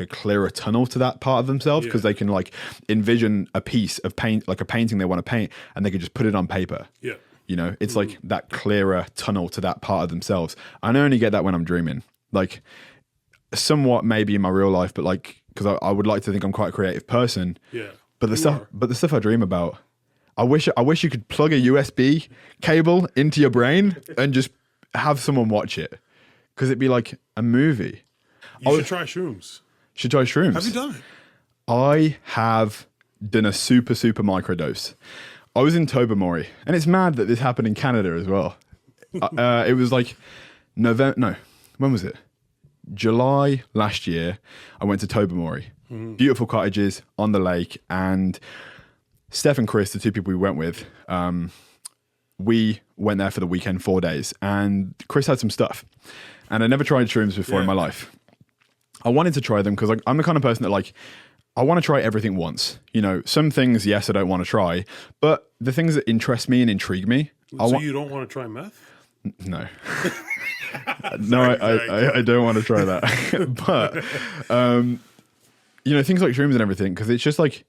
A: clearer tunnel to that part of themselves, because they can like envision a piece of paint, like a painting they want to paint, and they can just put it on paper. You know, it's like that clearer tunnel to that part of themselves. I only get that when I'm dreaming, like somewhat maybe in my real life, but like because I would like to think I'm quite a creative person.
B: Yeah.
A: But the stuff I dream about, I wish you could plug a USB cable into your brain and just have someone watch it, because it'd be like a movie.
B: You should try shrooms.
A: Should try shrooms.
B: Have you done it?
A: I have done a super microdose. I was in Tobermory, and it's mad that this happened in Canada as well. It was like when was it? July last year. I went to Tobermory. Beautiful cottages on the lake, and Steph and Chris, the two people we went with, we went there for the weekend, 4 days, and Chris had some stuff, and I never tried shrooms before in my life. I wanted to try them because I'm the kind of person that like, I want to try everything once. You know, some things, yes, I don't want to try, but the things that interest me and intrigue me.
B: So you don't want to try meth?
A: No. I don't want to try that. But, you know, things like shrooms and everything, because it's just like,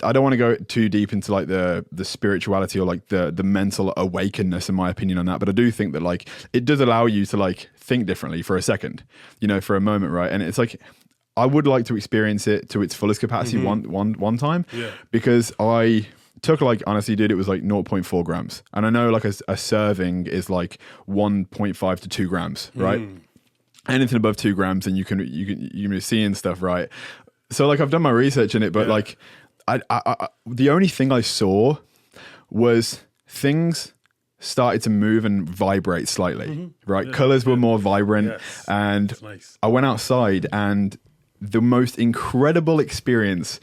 A: I don't want to go too deep into like the spirituality or like the mental awakeness, in my opinion, on that. But I do think that like it does allow you to like think differently for a second, you know, for a moment, right? And it's like, I would like to experience it to its fullest capacity one time, because I took like, honestly, dude, it was like 0.4 grams. And I know like a serving is like 1.5 to 2 grams, right? Anything above 2 grams, and you can be seeing stuff, right? So like I've done my research in it, but like I the only thing I saw was things started to move and vibrate slightly, right? Colors were more vibrant, and I went outside, and the most incredible experience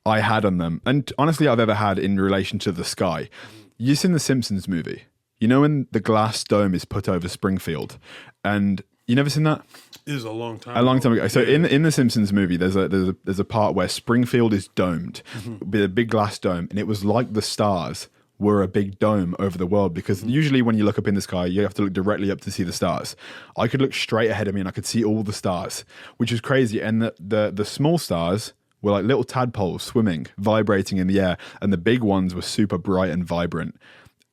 A: I had on them, and honestly I've ever had in relation to the sky. You've seen the Simpsons movie, you know, when the glass dome is put over Springfield, and you never seen that?
B: It was a long time
A: ago. So in the Simpsons movie, there's a part where Springfield is domed with a big glass dome, and it was like the stars were a big dome over the world, because usually when you look up in the sky, you have to look directly up to see the stars. I could look straight ahead of me and I could see all the stars, which is crazy. And the small stars were like little tadpoles swimming, vibrating in the air, and the big ones were super bright and vibrant.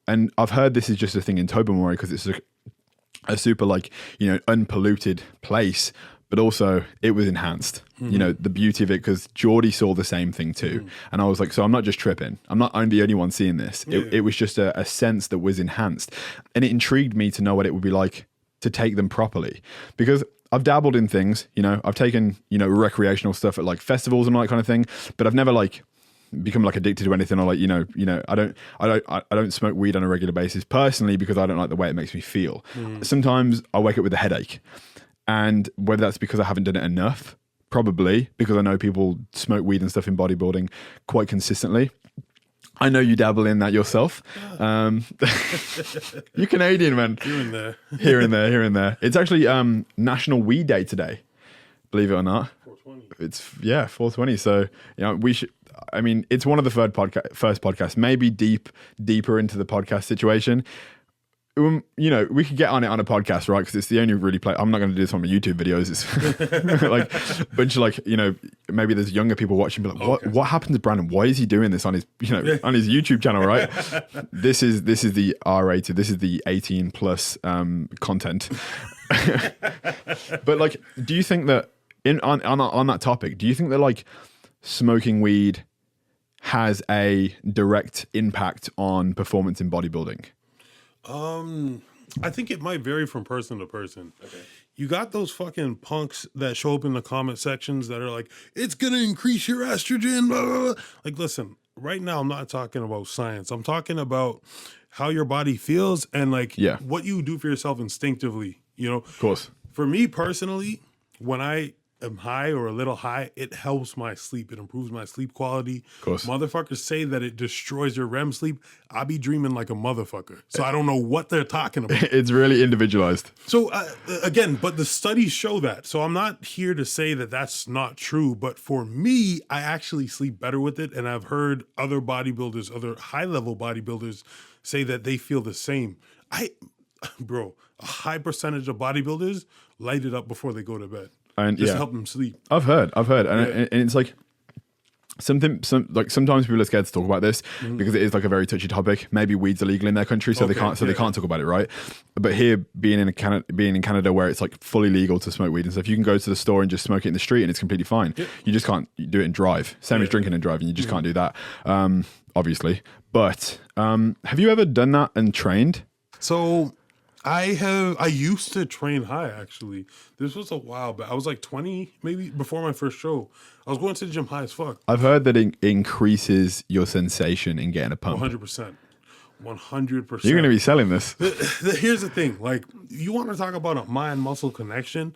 A: And I've heard this is just a thing in Tobermory because it's a super like, you know, unpolluted place, but also it was enhanced, you know, the beauty of it, because Geordie saw the same thing too. And I was like, so I'm not just tripping. I'm not the only one seeing this. It was just a sense that was enhanced. And it intrigued me to know what it would be like to take them properly, because I've dabbled in things, you know, I've taken, you know, recreational stuff at like festivals and all that kind of thing, but I've never like become like addicted to anything, or like, you know, I don't smoke weed on a regular basis personally, because I don't like the way it makes me feel. Sometimes I wake up with a headache, and whether that's because I haven't done it enough, probably because I know people smoke weed and stuff in bodybuilding quite consistently. I know you dabble in that yourself. You're Canadian, man. Here and there. It's actually National Weed Day today, believe it or not. 420. It's 420. So, you know, we should. I mean, it's one of the first podcasts, maybe deeper into the podcast situation. You know, we could get on it on a podcast, right? Because it's the only really I'm not going to do this on my YouTube videos. It's like a bunch of like, you know, maybe there's younger people watching, but like, what happened to Brandon? Why is he doing this on his, you know, on his YouTube channel, right? This is the R-rated. This is the 18 plus content. But like, do you think that on that topic, do you think that like smoking weed has a direct impact on performance in bodybuilding?
B: I think it might vary from person to person. Okay. You got those fucking punks that show up in the comment sections that are like, it's going to increase your estrogen, blah, blah, blah. Like, listen, right now I'm not talking about science. I'm talking about how your body feels and like what you do for yourself instinctively, you know? Of
A: course.
B: For me personally, when I am high or a little high, it helps my sleep. It improves my sleep quality. Of course. Motherfuckers say that it destroys your REM sleep. I be dreaming like a motherfucker. So I don't know what they're talking about.
A: It's really individualized.
B: So again, but the studies show that. So I'm not here to say that that's not true. But for me, I actually sleep better with it. And I've heard other bodybuilders, other high-level bodybuilders say that they feel the same. Bro, a high percentage of bodybuilders light it up before they go to bed. And just help them sleep.
A: I've heard. And it's like, sometimes people are scared to talk about this because it is like a very touchy topic. Maybe weed's illegal in their country, so they can't talk about it, right? But here, being in Canada where it's like fully legal to smoke weed and stuff, you can go to the store and just smoke it in the street and it's completely fine. You just can't do it and drive. Same as drinking and driving, you just can't do that, obviously. But have you ever done that and trained?
B: So I used to train high, actually. This was a while back. I was like 20, maybe, before my first show. I was going to the gym high as fuck.
A: I've heard that it increases your sensation in getting a pump.
B: 100%. 100%.
A: You're going to be selling this.
B: Here's the thing. Like, you want to talk about a mind-muscle connection?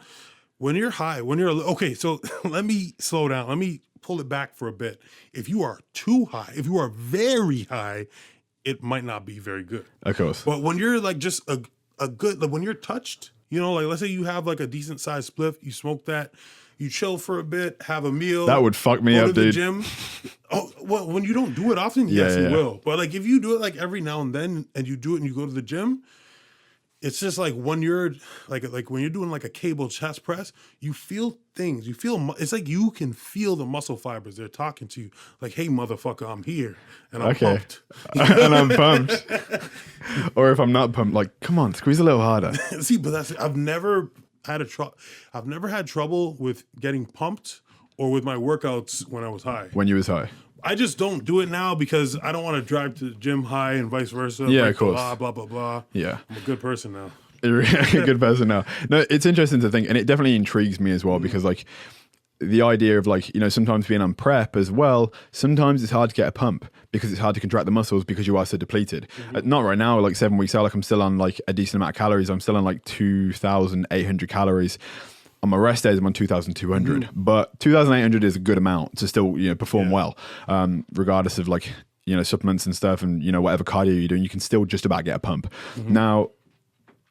B: When you're high, okay, so let me slow down. Let me pull it back for a bit. If you are too high, if you are very high, it might not be very good.
A: Of course.
B: But when you're like just a good, like when you're touched, you know, like let's say you have like a decent sized spliff, you smoke that, you chill for a bit, have a meal.
A: That would fuck me up, dude. Go to the
B: gym. Oh, well, when you don't do it often, yes, you will. But like if you do it like every now and then and you do it and you go to the gym, it's just like when you're like when you're doing like a cable chest press, you feel things. You feel it's like you can feel the muscle fibers. They're talking to you like, "Hey, motherfucker, I'm here and I'm pumped."
A: And I'm pumped. Or if I'm not pumped, like, come on, squeeze a little harder.
B: See, but I've never had trouble with getting pumped or with my workouts when I was high.
A: When you was high.
B: I just don't do it now because I don't want to drive to the gym high and vice versa.
A: Yeah,
B: like,
A: of course.
B: Blah, blah, blah.
A: Yeah.
B: I'm a good person now.
A: You're a good person now. No, it's interesting to think, and it definitely intrigues me as well because, like, the idea of, like, you know, sometimes being on prep as well, sometimes it's hard to get a pump because it's hard to contract the muscles because you are so depleted. Not right now, like 7 weeks out, like I'm still on like a decent amount of calories. I'm still on like 2,800 calories. On my rest days, I'm on 2,200, but 2,800 is a good amount to still, you know, perform well, regardless of like, you know, supplements and stuff and, you know, whatever cardio you're doing, you can still just about get a pump. Now,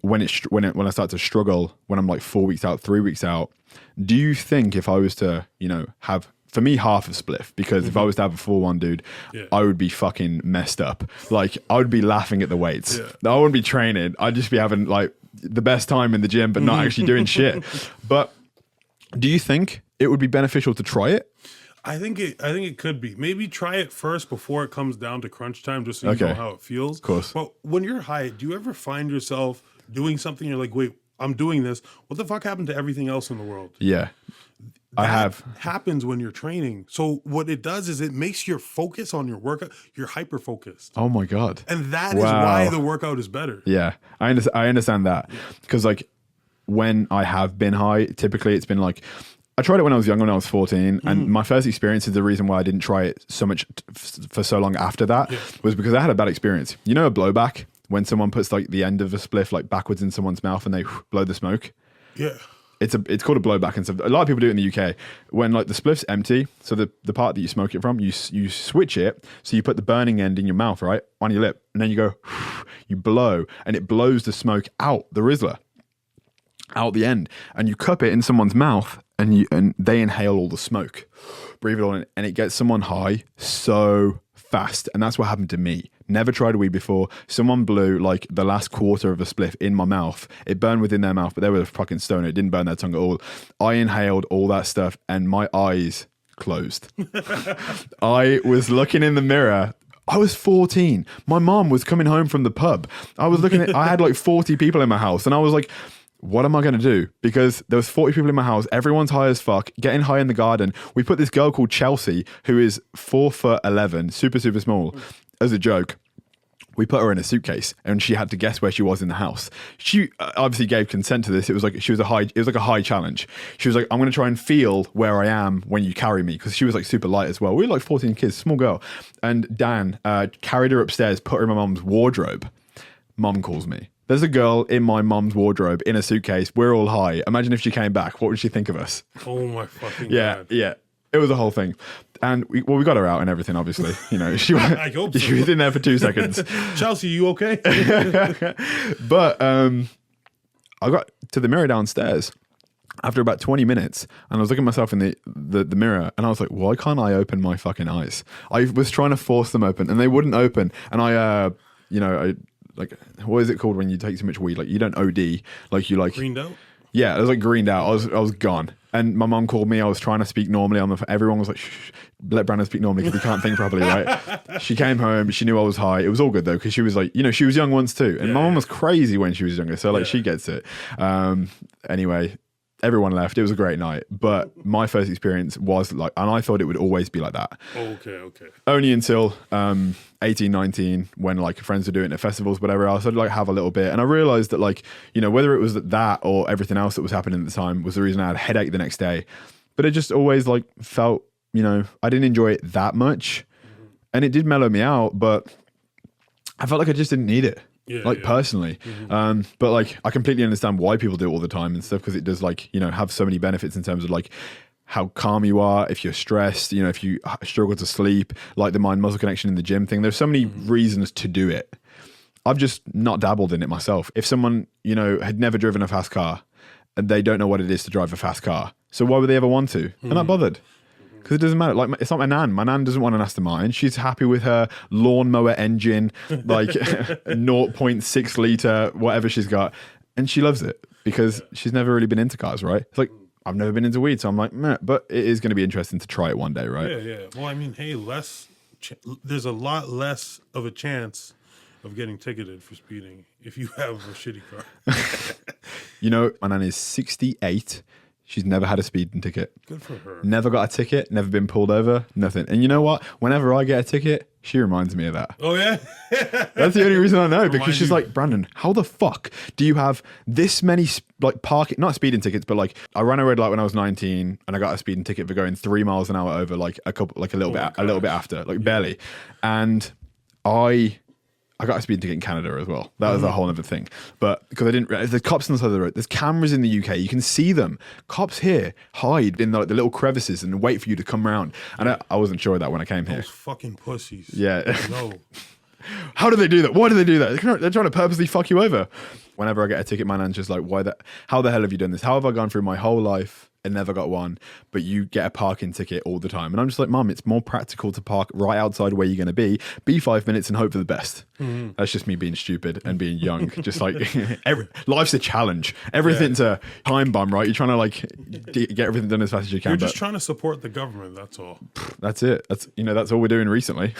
A: when I start to struggle, when I'm like 4 weeks out, 3 weeks out, do you think if I was to, you know, have, for me, half a spliff, because if I was to have a full one, dude, I would be fucking messed up. Like, I would be laughing at the weights. I wouldn't be training. I'd just be having like the best time in the gym, but not actually doing shit. But do you think it would be beneficial to try it?
B: I think it could be. Maybe try it first before it comes down to crunch time, just so you know how it feels.
A: Of course.
B: But when you're high, do you ever find yourself doing something you're like, wait, I'm doing this. What the fuck happened to everything else in the world?
A: Yeah. That
B: happens when you're training. So what it does is it makes your focus on your workout, you're hyper focused.
A: Oh my God.
B: And that is why the workout is better.
A: Yeah. I understand that. Because like when I have been high, typically it's been like, I tried it when I was young, when I was 14, and my first experience is the reason why I didn't try it so much for so long after that was because I had a bad experience. You know, a blowback, when someone puts like the end of a spliff like backwards in someone's mouth and they blow the smoke.
B: Yeah.
A: It's called a blowback and stuff. A lot of people do it in the UK when like the spliff's empty. So the part that you smoke it from, you switch it. So you put the burning end in your mouth, right, on your lip, and then you go, you blow, and it blows the smoke out the Rizzler, out the end, and you cup it in someone's mouth, and they inhale all the smoke, breathe it all in, and it gets someone high so fast. And that's what happened to me. Never tried weed before. Someone blew like the last quarter of a spliff in my mouth. It burned within their mouth, but they were a fucking stoner. It didn't burn their tongue at all. I inhaled all that stuff and my eyes closed. I was looking in the mirror. I was 14. My mom was coming home from the pub. I had like 40 people in my house, and I was like, what am I going to do? Because there was 40 people in my house. Everyone's high as fuck, getting high in the garden. We put this girl called Chelsea, who is 4'11", super, super small, as a joke. We put her in a suitcase and she had to guess where she was in the house. She obviously gave consent to this. It was like a high challenge. She was like, I'm going to try and feel where I am when you carry me. Cause she was like super light as well. We were like 14 kids, small girl. And Dan carried her upstairs, put her in my mom's wardrobe. Mom calls me. There's a girl in my mom's wardrobe in a suitcase. We're all high. Imagine if she came back. What would she think of us?
B: Oh my fucking God.
A: Yeah. It was a whole thing. And we got her out and everything, obviously. You know, she
B: I hope so.
A: She was in there for 2 seconds.
B: Chelsea, you okay?
A: But I got to the mirror downstairs after about 20 minutes, and I was looking at myself in the mirror, and I was like, why can't I open my fucking eyes? I was trying to force them open, and they wouldn't open. And I like, what is it called when you take too much weed? Like, you don't OD, like you like
B: greened out.
A: Yeah, I was like greened out. I was gone. And my mom called me. I was trying to speak normally on the phone. Everyone was like, shh, let Brandon speak normally because he can't think properly, right? She came home. She knew I was high. It was all good though because she was like, she was young once too. And my mom was crazy when she was younger. So like she gets it. Anyway, everyone left. It was a great night. But my first experience was like, and I thought it would always be like that.
B: Okay.
A: Only until 18, 19, when like friends were doing it at festivals, whatever else, I'd like have a little bit. And I realized that like, whether it was that or everything else that was happening at the time was the reason I had a headache the next day. But it just always like felt, I didn't enjoy it that much. And it did mellow me out, but I felt like I just didn't need it. Personally. But like, I completely understand why people do it all the time and stuff, because it does like, have so many benefits in terms of like how calm you are, if you're stressed, if you struggle to sleep, like the mind muscle connection in the gym thing. There's so many reasons to do it. I've just not dabbled in it myself. If someone, had never driven a fast car and they don't know what it is to drive a fast car, so why would they ever want to? I'm not bothered. Because it doesn't matter. Like, it's not my nan. My nan doesn't want an Aston Martin. She's happy with her lawnmower engine, like 0.6 litre, whatever she's got. And she loves it because she's never really been into cars, right? It's like, I've never been into weed. So I'm like, meh. But it is going to be interesting to try it one day, right?
B: Yeah. Well, I mean, hey, there's a lot less of a chance of getting ticketed for speeding if you have a shitty car.
A: My nan is 68. She's never had a speeding ticket.
B: Good for her.
A: Never got a ticket, never been pulled over, nothing. And you know what? Whenever I get a ticket, she reminds me of that.
B: Oh, yeah?
A: That's the only reason I know, because she's like, Brandon, how the fuck do you have this many, like, parking, not speeding tickets, but like, I ran a red light when I was 19 and I got a speeding ticket for going 3 miles an hour over like a little bit after, like barely. And I got a speeding ticket in Canada as well. That was a whole other thing. But because I didn't realize, the cops on the side of the road, there's cameras in the UK. You can see them. Cops here hide in the little crevices and wait for you to come around. And I wasn't sure of that when I came here.
B: Those fucking pussies.
A: Yeah.
B: No.
A: How do they do that? Why do they do that? They're trying to purposely fuck you over. Whenever I get a ticket, my nan's just like, how the hell have you done this? How have I gone through my whole life and never got one, but you get a parking ticket all the time? And I'm just like, Mum, it's more practical to park right outside where you're going to be 5 minutes and hope for the best. That's just me being stupid and being young. Just like life's a challenge. Everything's a time bomb, right? You're trying to like get everything done as fast as you can.
B: You're just trying to support the government. That's all.
A: That's it. That's all we're doing recently.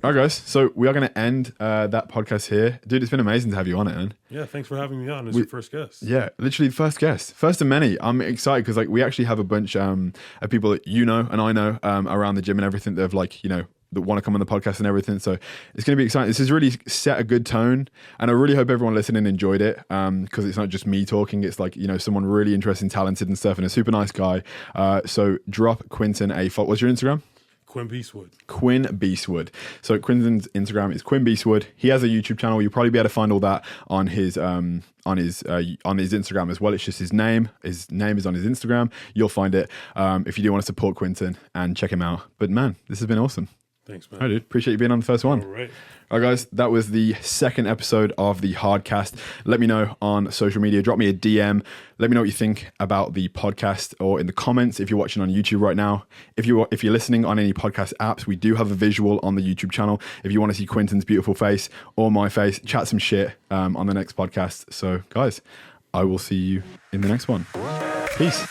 A: All right, guys. So we are going to end that podcast here. Dude, it's been amazing to have you on it, man.
B: Yeah, thanks for having me on as your first guest.
A: Yeah, literally the first guest. First of many. I'm excited because like we actually have a bunch of people that and I know around the gym and everything that have like, that want to come on the podcast and everything. So it's going to be exciting. This has really set a good tone. And I really hope everyone listening enjoyed it because it's not just me talking. It's like, someone really interesting, talented and stuff and a super nice guy. So drop Quinton a follow. What's your Instagram?
B: Quinn Beastwood.
A: Quinn Beastwood. So Quinton's Instagram is Quinn Beastwood. He has a YouTube channel. You'll probably be able to find all that on his Instagram as well. It's just his name. His name is on his Instagram. You'll find it if you do want to support Quinton and check him out. But man, this has been awesome.
B: Thanks, man.
A: Hi, dude. Appreciate you being on the first one.
B: All right.
A: All right, guys, that was the second episode of the Hardcast. Let me know on social media. Drop me a DM. Let me know what you think about the podcast or in the comments if you're watching on YouTube right now. If you're listening on any podcast apps, we do have a visual on the YouTube channel. If you want to see Quinton's beautiful face or my face, chat some shit on the next podcast. So, guys, I will see you in the next one. Peace.